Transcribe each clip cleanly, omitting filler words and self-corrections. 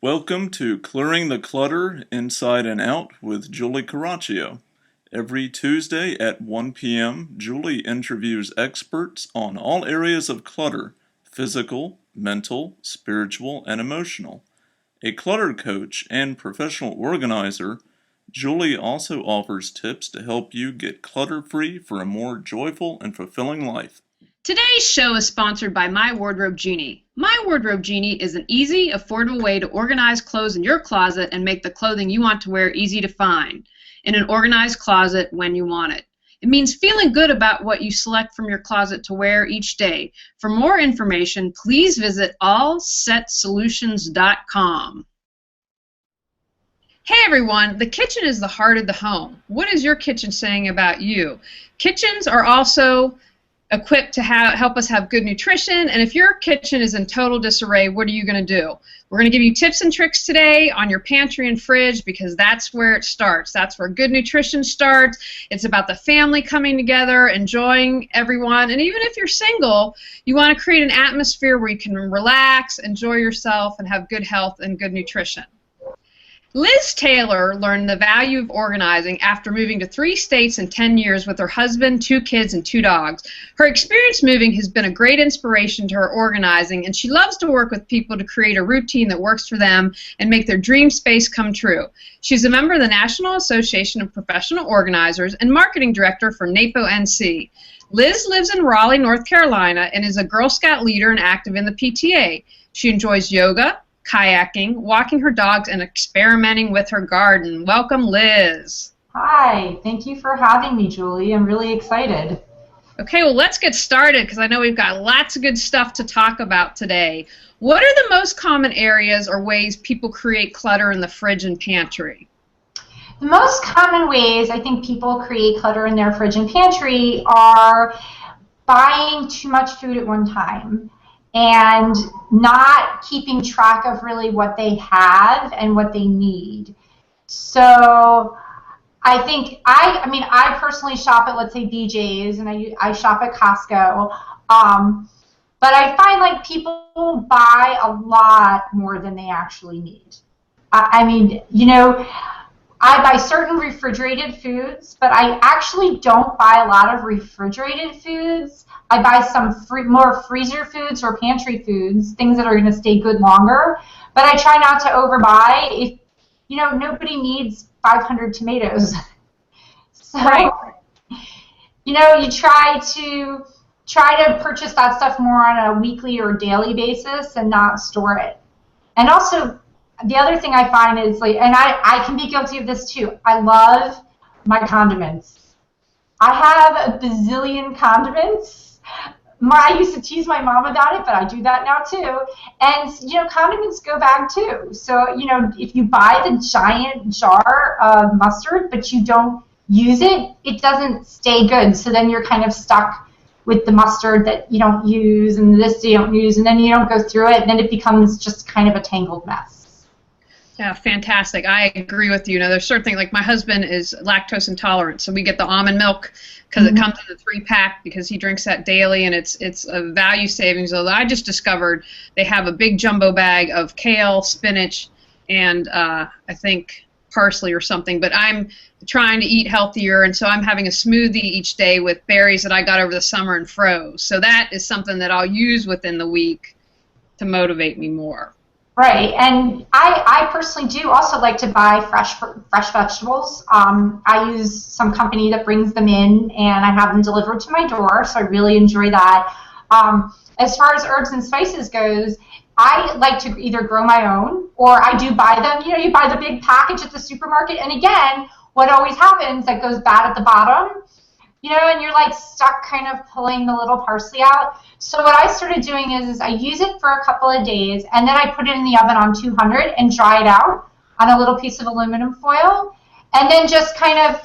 Welcome to Clearing the Clutter Inside and Out with Julie Coraccio. Every Tuesday at 1 p.m., Julie interviews experts on all areas of clutter: physical, mental, spiritual, and emotional. A clutter coach and professional organizer, Julie also offers tips to help you get clutter-free for a more joyful and fulfilling life. Today's show is sponsored by My Wardrobe Genie. My Wardrobe Genie is an easy, affordable way to organize clothes in your closet and make the clothing you want to wear easy to find in an organized closet when you want it. It means feeling good about what you select from your closet to wear each day. For more information, please visit allsetsolutions.com. Hey everyone, the kitchen is the heart of the home. What is your kitchen saying about you? Kitchens are also equipped to help us have good nutrition, and if your kitchen is in total disarray, what are you going to do? We're going to give you tips and tricks today on your pantry and fridge, because that's where it starts. That's where good nutrition starts. It's about the family coming together, enjoying everyone, and even if you're single, you want to create an atmosphere where you can relax, enjoy yourself, and have good health and good nutrition. Liz Taylor learned the value of organizing after moving to 3 states in 10 years with her husband, 2 kids, and 2 dogs. Her experience moving has been a great inspiration to her organizing, and she loves to work with people to create a routine that works for them and make their dream space come true. She's a member of the National Association of Professional Organizers and marketing director for NAPO NC. Liz lives in Raleigh, North Carolina, and is a Girl Scout leader and active in the PTA. She enjoys yoga, kayaking, walking her dogs, and experimenting with her garden. Welcome, Liz. Hi, thank you for having me, Julie. I'm really excited. Okay, well, let's get started because I know we've got lots of good stuff to talk about today. What are the most common areas or ways people create clutter in the fridge and pantry? The most common ways I think people create clutter in their fridge and pantry are buying too much food at one time and not keeping track of really what they have and what they need. So I think, I personally shop at, let's say, BJ's, and I shop at Costco, but I find like people buy a lot more than they actually need. I buy certain refrigerated foods, but I actually don't buy a lot of refrigerated foods. I buy some more freezer foods or pantry foods, things that are going to stay good longer. But I try not to overbuy. Nobody needs 500 tomatoes. So, right. You try to purchase that stuff more on a weekly or daily basis and not store it. And also, the other thing I find is, and I can be guilty of this too, I love my condiments. I have a bazillion condiments. I used to tease my mom about it, but I do that now too. And, condiments go bad too. So, if you buy the giant jar of mustard, but you don't use it, it doesn't stay good. So then you're kind of stuck with the mustard that you don't use and this you don't use, and then you don't go through it, and then it becomes just kind of a tangled mess. Yeah, fantastic. I agree with you. There's certain things, like my husband is lactose intolerant, so we get the almond milk because it comes in a 3-pack because he drinks that daily, and it's a value savings. Although I just discovered they have a big jumbo bag of kale, spinach, and I think parsley or something. But I'm trying to eat healthier, and so I'm having a smoothie each day with berries that I got over the summer and froze. So that is something that I'll use within the week to motivate me more. Right, and I personally do also like to buy fresh vegetables. I use some company that brings them in, and I have them delivered to my door, so I really enjoy that. As far as herbs and spices goes, I like to either grow my own, or I do buy them. You buy the big package at the supermarket, and again, what always happens, that goes bad at the bottom, and you're like stuck kind of pulling the little parsley out. So what I started doing is I use it for a couple of days, and then I put it in the oven on 200 and dry it out on a little piece of aluminum foil, and then you just kind of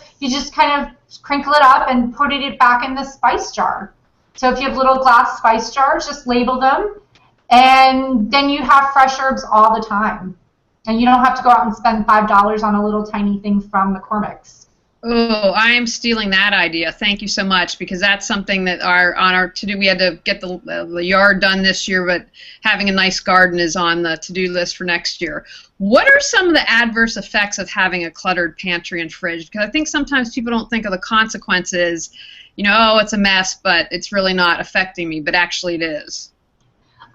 crinkle it up and put it back in the spice jar. So if you have little glass spice jars, just label them, and then you have fresh herbs all the time. And you don't have to go out and spend $5 on a little tiny thing from McCormick's. Oh, I am stealing that idea. Thank you so much, because that's something that on our to-do. We had to get the yard done this year, but having a nice garden is on the to-do list for next year. What are some of the adverse effects of having a cluttered pantry and fridge? Because I think sometimes people don't think of the consequences. You know, oh, it's a mess, but it's really not affecting me, but actually it is.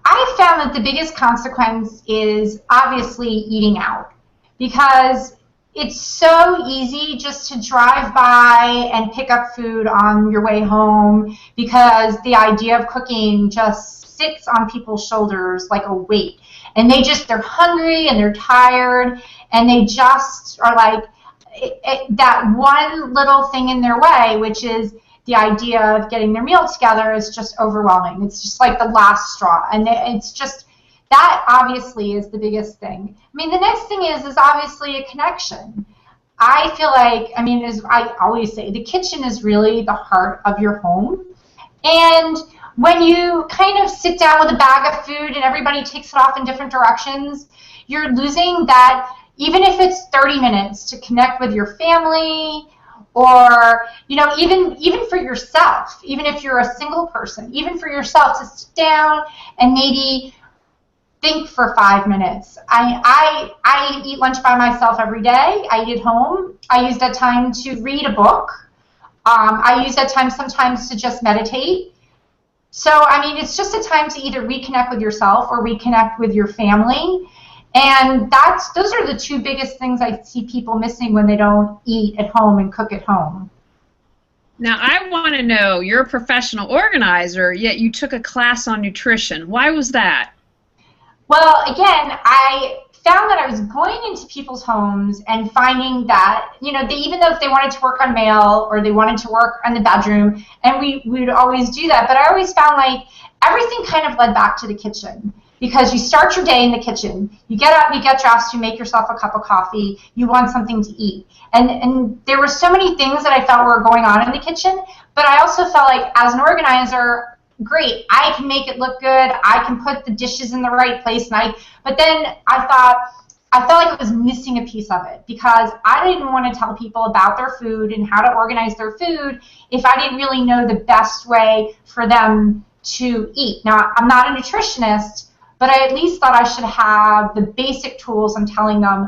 I found that the biggest consequence is obviously eating out, because it's so easy just to drive by and pick up food on your way home, because the idea of cooking just sits on people's shoulders like a weight. And they're hungry and they're tired, and they just are like, that one little thing in their way, which is the idea of getting their meal together, is just overwhelming. It's just like the last straw. And it's just, that obviously is the biggest thing. I mean, the next thing is obviously a connection. I feel like, I mean, as I always say, the kitchen is really the heart of your home. And when you kind of sit down with a bag of food and everybody takes it off in different directions, you're losing that, even if it's 30 minutes to connect with your family, or, you know, even for yourself, even if you're a single person, even for yourself to sit down and maybe think for 5 minutes. I eat lunch by myself every day. I eat at home. I use that time to read a book. I use that time sometimes to just meditate. So, I mean, it's just a time to either reconnect with yourself or reconnect with your family. And those are the two biggest things I see people missing when they don't eat at home and cook at home. Now, I want to know, you're a professional organizer, yet you took a class on nutrition. Why was that? Well, again, I found that I was going into people's homes and finding that, you know, even though if they wanted to work on mail or they wanted to work on the bedroom, and we would always do that, but I always found like everything kind of led back to the kitchen, because you start your day in the kitchen. You get up, you get dressed, you make yourself a cup of coffee, you want something to eat. And there were so many things that I felt were going on in the kitchen, but I also felt like as an organizer, great, I can make it look good, I can put the dishes in the right place, but then I felt like it was missing a piece of it, because I didn't want to tell people about their food and how to organize their food if I didn't really know the best way for them to eat. Now, I'm not a nutritionist, but I at least thought I should have the basic tools. I'm telling them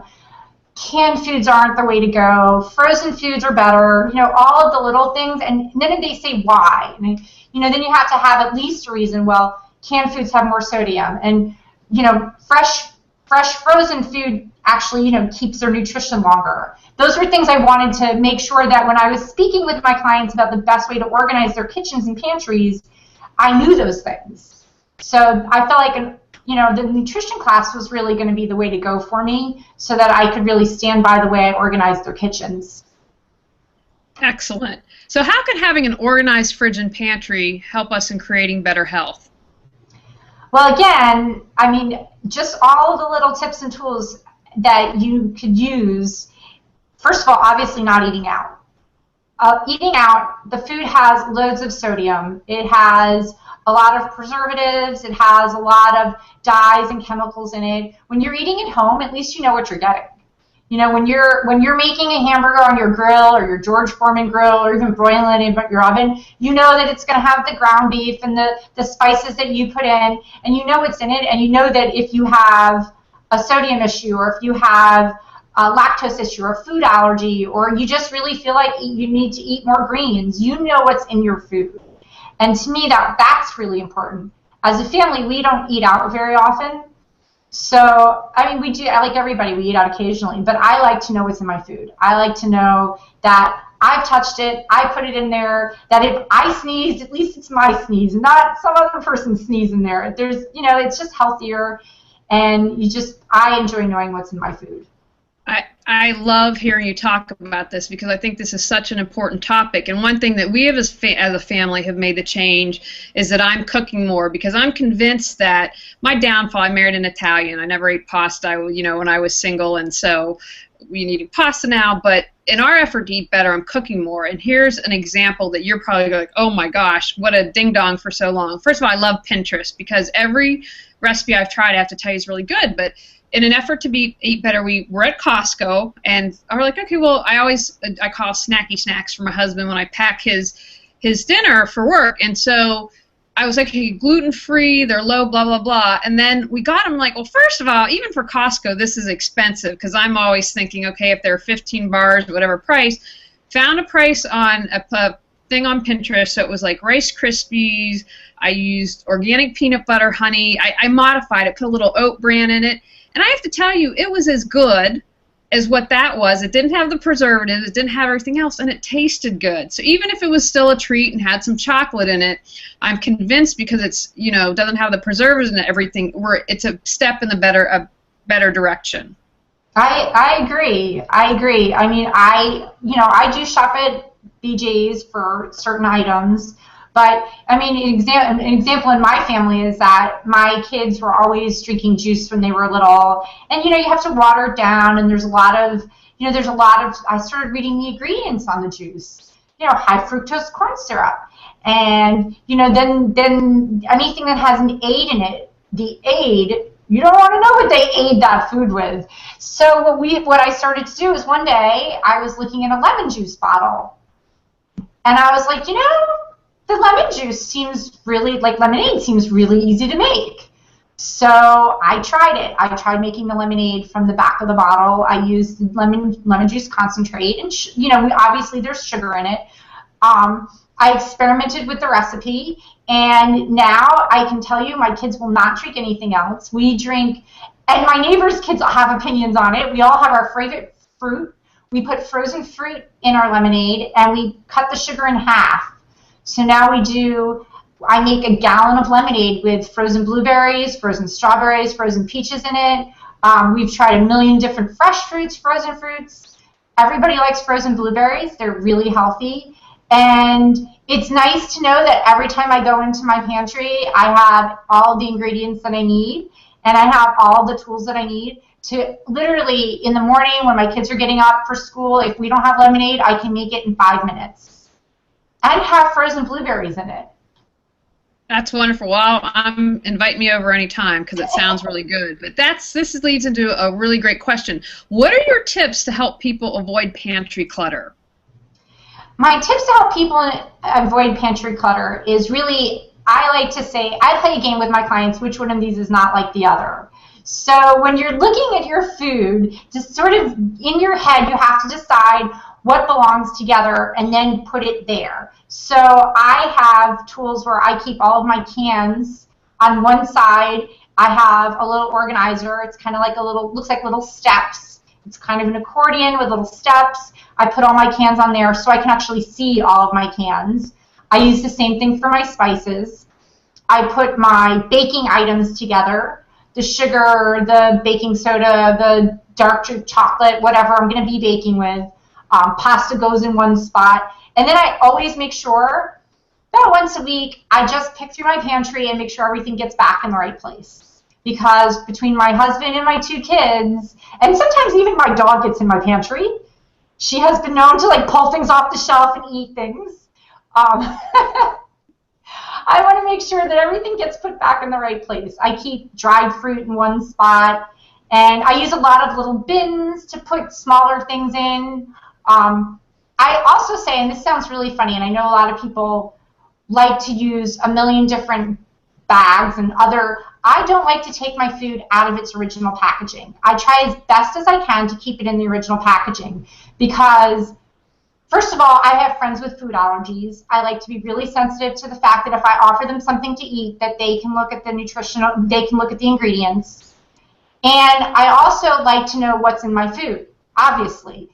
canned foods aren't the way to go, frozen foods are better, you know, all of the little things, and then they say why. And, you know, then you have to have at least a reason. Well, canned foods have more sodium, and, you know, fresh frozen food actually, you know, keeps their nutrition longer. Those were things I wanted to make sure that when I was speaking with my clients about the best way to organize their kitchens and pantries, I knew those things. So I felt like, you know, the nutrition class was really going to be the way to go for me, so that I could really stand by the way I organized their kitchens. Excellent. So how can having an organized fridge and pantry help us in creating better health? Well, again, I mean, just all of the little tips and tools that you could use. First of all, obviously not eating out. Eating out, the food has loads of sodium. It has a lot of preservatives. It has a lot of dyes and chemicals in it. When you're eating at home, at least you know what you're getting. You know, when you're making a hamburger on your grill or your George Foreman grill, or even broiling it in your oven, you know that it's going to have the ground beef and the spices that you put in, and you know what's in it, and you know that if you have a sodium issue, or if you have a lactose issue, or a food allergy, or you just really feel like you need to eat more greens, you know what's in your food. And to me, that's really important. As a family, we don't eat out very often. So, I mean, we do, like everybody, we eat out occasionally, but I like to know what's in my food. I like to know that I've touched it, I put it in there, that if I sneezed, at least it's my sneeze, not some other person's sneeze in there. There's, you know, it's just healthier, and I enjoy knowing what's in my food. I love hearing you talk about this, because I think this is such an important topic. And one thing that we have as a family have made the change is that I'm cooking more, because I'm convinced that my downfall, I married an Italian. I never ate pasta, you know, when I was single, and so we're eating pasta now. But in our effort to eat better, I'm cooking more. And here's an example that you're probably like, oh my gosh, what a ding-dong for so long. First of all, I love Pinterest, because every recipe I've tried, I have to tell you, is really good. But in an effort to eat better, we were at Costco, and I was like, okay, well, I call snacky snacks for my husband when I pack his dinner for work, and so I was like, hey, gluten-free, they're low, blah, blah, blah. And then we got them like, well, first of all, even for Costco, this is expensive because I'm always thinking, okay, if they're 15 bars, whatever price, found a price on a thing on Pinterest, so it was like Rice Krispies. I used organic peanut butter, honey. I modified it, put a little oat bran in it. And I have to tell you, it was as good as what that was. It didn't have the preservatives, it didn't have everything else, and it tasted good. So even if it was still a treat and had some chocolate in it, I'm convinced because it's, doesn't have the preservatives and everything, it's a step in the better direction. I agree. I mean, I do shop at BJ's for certain items. But, I mean, an example in my family is that my kids were always drinking juice when they were little. And, you have to water it down, and there's a lot of, I started reading the ingredients on the juice. High fructose corn syrup. And, then anything that has an aid in it, the aid, you don't want to know what they aid that food with. So what I started to do is one day I was looking at a lemon juice bottle. And I was like, the lemon juice seems really, like lemonade seems really easy to make. So I tried it. I tried making the lemonade from the back of the bottle. I used lemon juice concentrate, and obviously there's sugar in it. I experimented with the recipe, and now I can tell you my kids will not drink anything else. We drink, and my neighbors' kids have opinions on it. We all have our favorite fruit. We put frozen fruit in our lemonade, and we cut the sugar in half. So now I make a gallon of lemonade with frozen blueberries, frozen strawberries, frozen peaches in it. We've tried a million different fresh fruits, frozen fruits. Everybody likes frozen blueberries. They're really healthy. And it's nice to know that every time I go into my pantry, I have all the ingredients that I need, and I have all the tools that I need to literally, in the morning when my kids are getting up for school, if we don't have lemonade, I can make it in 5 minutes. And have frozen blueberries in it. That's wonderful. Well, invite me over anytime because it sounds really good. But this leads into a really great question. What are your tips to help people avoid pantry clutter? My tips to help people avoid pantry clutter is really, I like to say, I play a game with my clients, which one of these is not like the other. So when you're looking at your food, just sort of in your head, you have to decide what belongs together and then put it there. So I have tools where I keep all of my cans on one side. I have a little organizer. It's kind of like looks like little steps. It's kind of an accordion with little steps. I put all my cans on there so I can actually see all of my cans. I use the same thing for my spices. I put my baking items together. The sugar, the baking soda, the dark chocolate, whatever I'm going to be baking with. Pasta goes in one spot. And then I always make sure that once a week I just pick through my pantry and make sure everything gets back in the right place. Because between my husband and my 2 kids, and sometimes even my dog gets in my pantry, she has been known to pull things off the shelf and eat things. I want to make sure that everything gets put back in the right place. I keep dried fruit in one spot, and I use a lot of little bins to put smaller things in. I also say, and this sounds really funny, and I know a lot of people like to use a million different bags and I don't like to take my food out of its original packaging. I try as best as I can to keep it in the original packaging because, first of all, I have friends with food allergies. I like to be really sensitive to the fact that if I offer them something to eat, that they can look at the ingredients. And I also like to know what's in my food, obviously.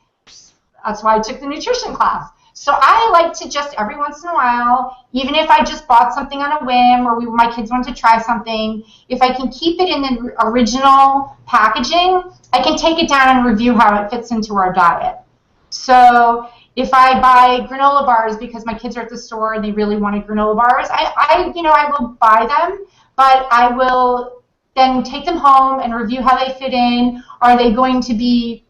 That's why I took the nutrition class. So I like to just every once in a while, even if I just bought something on a whim or my kids want to try something, if I can keep it in the original packaging, I can take it down and review how it fits into our diet. So if I buy granola bars because my kids are at the store and they really wanted granola bars, I will buy them, but I will then take them home and review how they fit in. Are they going to be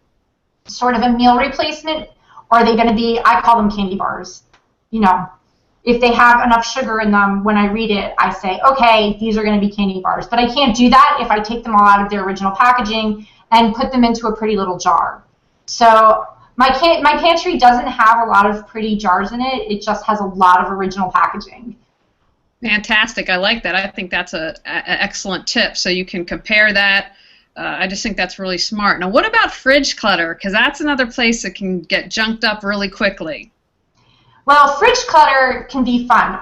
sort of a meal replacement? Or are they going to be, I call them candy bars. If if they have enough sugar in them, when I read it, I say, okay, these are going to be candy bars. But I can't do that if I take them all out of their original packaging and put them into a pretty little jar. So my pantry doesn't have a lot of pretty jars in it. It just has a lot of original packaging. Fantastic. I like that. I think that's an excellent tip. So you can compare that. I just think that's really smart. Now, what about fridge clutter? Because that's another place that can get junked up really quickly. Well, fridge clutter can be fun.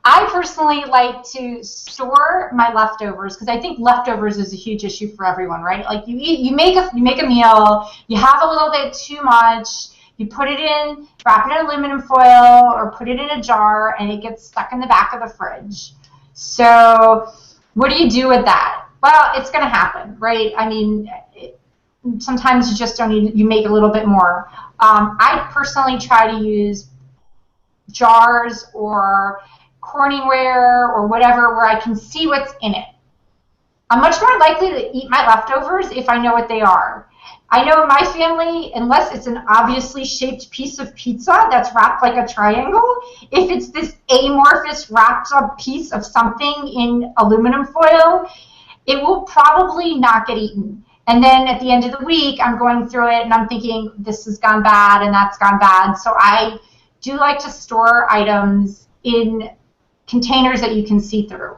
I personally like to store my leftovers because I think leftovers is a huge issue for everyone, right? Like you make a meal, you have a little bit too much, you put it in, wrap it in aluminum foil or put it in a jar, and it gets stuck in the back of the fridge. So what do you do with that? Well, it's going to happen, right? I mean, sometimes you just don't need, you make a little bit more. I personally try to use jars or Corningware or whatever where I can see what's in it. I'm much more likely to eat my leftovers if I know what they are. I know in my family, unless it's an obviously shaped piece of pizza that's wrapped like a triangle, if it's this amorphous wrapped up piece of something in aluminum foil, it will probably not get eaten. And then at the end of the week, I'm going through it and I'm thinking, this has gone bad and that's gone bad. So I do like to store items in containers that you can see through.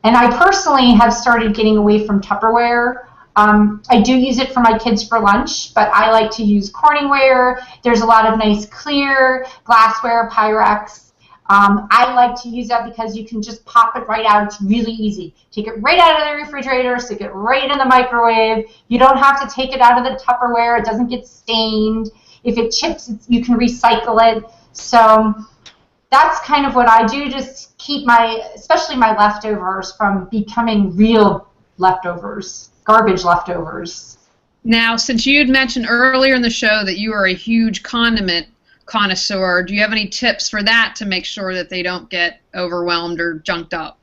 And I personally have started getting away from Tupperware. I do use it for my kids for lunch, but I like to use Corningware. There's a lot of nice clear glassware, Pyrex. I like to use that because you can just pop it right out. It's really easy. Take it right out of the refrigerator, stick it right in the microwave. You don't have to take it out of the Tupperware. It doesn't get stained. If it chips, you can recycle it. So that's kind of what I do, just keep especially my leftovers from becoming real leftovers, garbage leftovers. Now, since you had mentioned earlier in the show that you are a huge condiment connoisseur, do you have any tips for that to make sure that they don't get overwhelmed or junked up?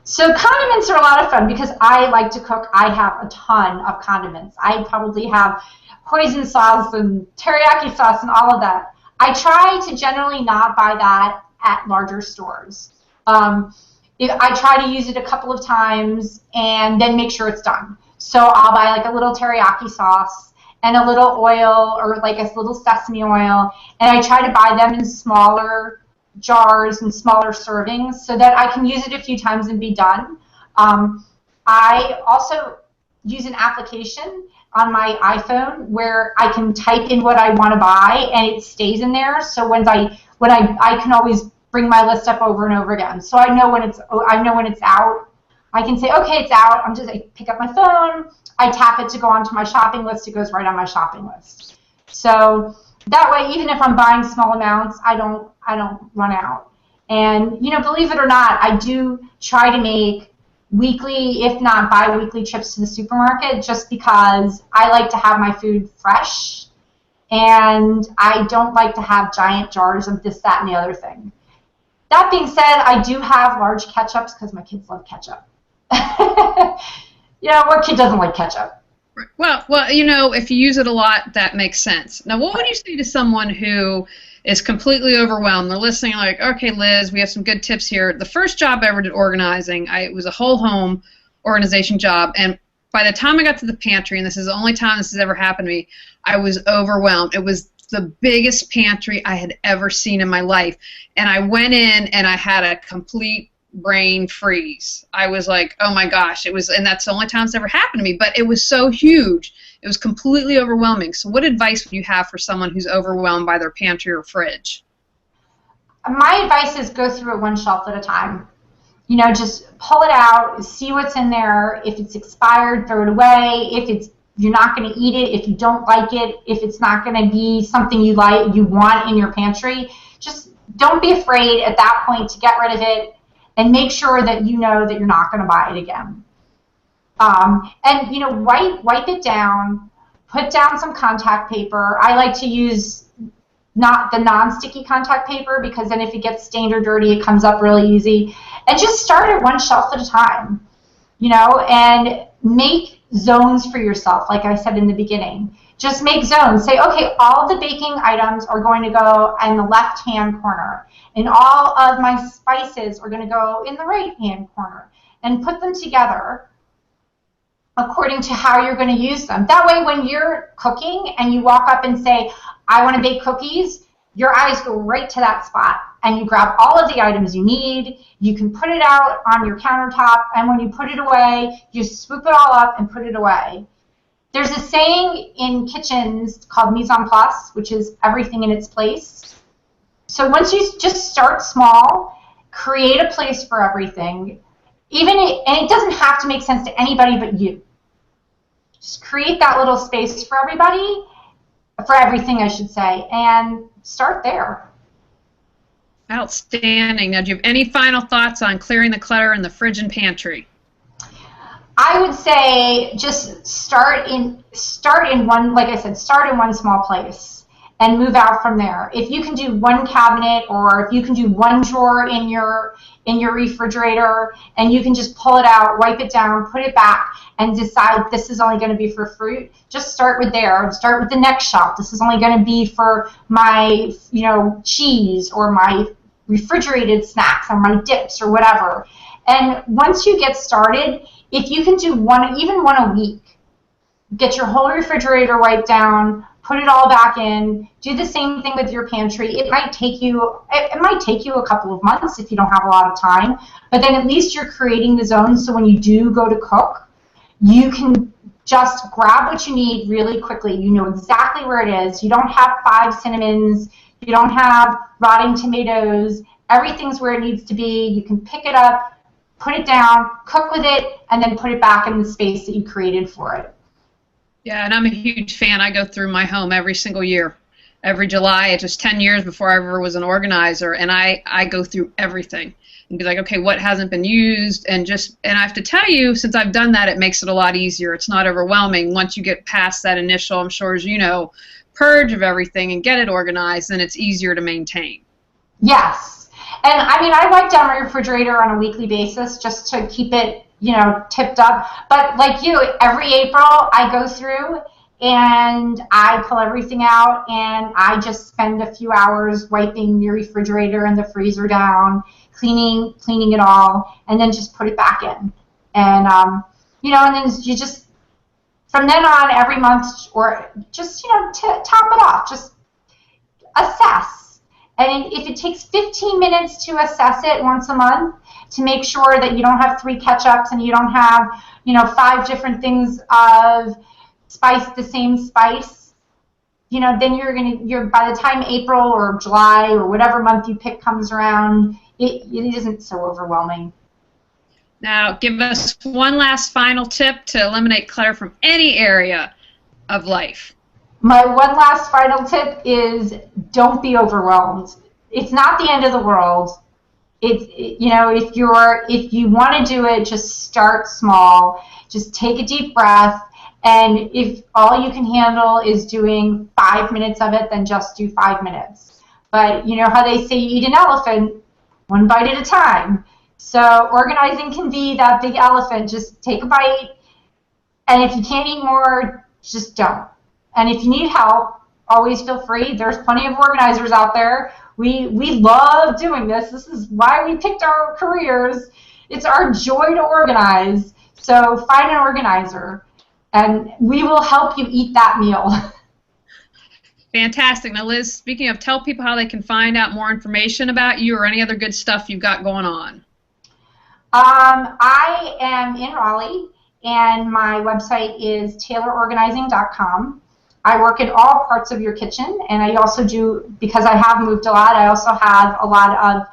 So condiments are a lot of fun because I like to cook. I have a ton of condiments. I probably have hoisin sauce and teriyaki sauce and all of that. I try to generally not buy that at larger stores. I try to use it a couple of times and then make sure it's done. So I'll buy like a little teriyaki sauce and a little oil or like a little sesame oil, and I try to buy them in smaller jars and smaller servings so that I can use it a few times and be done. I also use an application on my iPhone where I can type in what I want to buy and it stays in there. So when I can always bring my list up over and over again. So I know when it's out. I can say, okay, it's out. I pick up my phone, I tap it to go onto my shopping list. It goes right on my shopping list. So that way, even if I'm buying small amounts, I don't run out. And believe it or not, I do try to make weekly, if not bi-weekly, trips to the supermarket just because I like to have my food fresh and I don't like to have giant jars of this, that, and the other thing. That being said, I do have large ketchups because my kids love ketchup. What kid doesn't like ketchup? Well, if you use it a lot, that makes sense. Now, what would you say to someone who is completely overwhelmed? They're listening like, okay, Liz, we have some good tips here. The first job I ever did organizing, it was a whole home organization job, and by the time I got to the pantry, and this is the only time this has ever happened to me, I was overwhelmed. It was the biggest pantry I had ever seen in my life, and I went in and I had a complete brain freeze. I was like, oh my gosh, and that's the only time it's ever happened to me, but it was so huge. It was completely overwhelming. So what advice would you have for someone who's overwhelmed by their pantry or fridge? My advice is go through it one shelf at a time. Just pull it out, see what's in there. If it's expired, throw it away. If you're not going to eat it, if you don't like it, if it's not going to be something you want in your pantry, just don't be afraid at that point to get rid of it and make sure that you know that you're not going to buy it again. And wipe it down, put down some contact paper. I like to use not the non-sticky contact paper because then if it gets stained or dirty, it comes up really easy. And just start at one shelf at a time, and make zones for yourself, like I said in the beginning. Just make zones. Say, okay, all the baking items are going to go in the left-hand corner, and all of my spices are going to go in the right-hand corner, and put them together according to how you're going to use them. That way, when you're cooking and you walk up and say, I want to bake cookies, your eyes go right to that spot, and you grab all of the items you need. You can put it out on your countertop, and when you put it away, you swoop it all up and put it away. There's a saying in kitchens called mise en place, which is everything in its place. So once you just start small, create a place for everything, and it doesn't have to make sense to anybody but you. Just create that little space for everybody, for everything, I should say, and start there. Outstanding. Now, do you have any final thoughts on clearing the clutter in the fridge and pantry? I would say just start in one, like I said, start in one small place and move out from there. If you can do one cabinet, or if you can do one drawer in your refrigerator, and you can just pull it out, wipe it down, put it back, and decide this is only going to be for fruit, just start with there. Start with the next shelf. This is only going to be for my, cheese, or my refrigerated snacks, or my dips, or whatever. And once you get started, if you can do even one a week, get your whole refrigerator wiped down, put it all back in, do the same thing with your pantry. It might take you a couple of months if you don't have a lot of time, but then at least you're creating the zones, so when you do go to cook, you can just grab what you need really quickly. You know exactly where it is. You don't have 5 cinnamons. You don't have rotting tomatoes. Everything's where it needs to be. You can pick it up, put it down, cook with it, and then put it back in the space that you created for it. Yeah, and I'm a huge fan. I go through my home every single year. Every July, it's just 10 years before I ever was an organizer, and I go through everything and be like, okay, what hasn't been used? And I have to tell you, since I've done that, it makes it a lot easier. It's not overwhelming. Once you get past that initial, I'm sure as you know, purge of everything and get it organized, then it's easier to maintain. Yes. And I mean, I wipe down my refrigerator on a weekly basis just to keep it, tipped up. But like you, every April I go through and I pull everything out, and I just spend a few hours wiping the refrigerator and the freezer down, cleaning it all, and then just put it back in. And, and then you just, from then on, every month, or just, top it off, just assess. And if it takes 15 minutes to assess it once a month, to make sure that you don't have 3 ketchups and you don't have, 5 different things of the same spice, then you're by the time April or July or whatever month you pick comes around, it isn't so overwhelming. Now, give us one last final tip to eliminate clutter from any area of life. My one last final tip is don't be overwhelmed. It's not the end of the world. If you want to do it, just start small. Just take a deep breath. And if all you can handle is doing 5 minutes of it, then just do 5 minutes. But you know how they say you eat an elephant, one bite at a time. So organizing can be that big elephant. Just take a bite. And if you can't eat more, just don't. And if you need help, always feel free. There's plenty of organizers out there. We love doing this. This is why we picked our careers. It's our joy to organize. So find an organizer, and we will help you eat that meal. Fantastic. Now, Liz, speaking of, tell people how they can find out more information about you or any other good stuff you've got going on. I am in Raleigh, and my website is taylororganizing.com. I work in all parts of your kitchen, and I also do, because I have moved a lot, I also have a lot of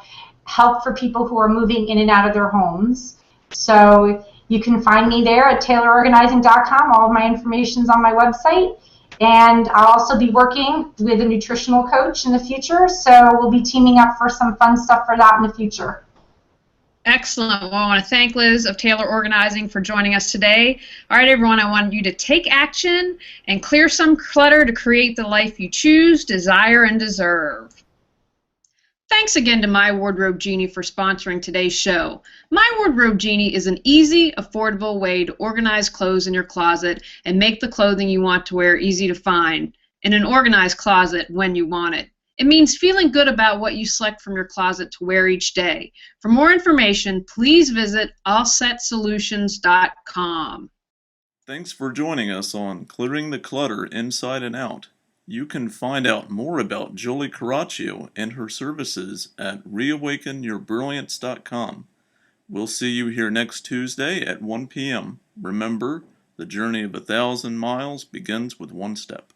help for people who are moving in and out of their homes. So you can find me there at taylororganizing.com. All of my information is on my website. And I'll also be working with a nutritional coach in the future, so we'll be teaming up for some fun stuff for that in the future. Excellent. Well, I want to thank Liz of Taylor Organizing for joining us today. All right, everyone, I want you to take action and clear some clutter to create the life you choose, desire, and deserve. Thanks again to My Wardrobe Genie for sponsoring today's show. My Wardrobe Genie is an easy, affordable way to organize clothes in your closet and make the clothing you want to wear easy to find in an organized closet when you want it. It means feeling good about what you select from your closet to wear each day. For more information, please visit allsetsolutions.com. Thanks for joining us on Clearing the Clutter Inside and Out. You can find out more about Julie Coraccio and her services at reawakenyourbrilliance.com. We'll see you here next Tuesday at 1 p.m. Remember, the journey of 1,000 miles begins with one step.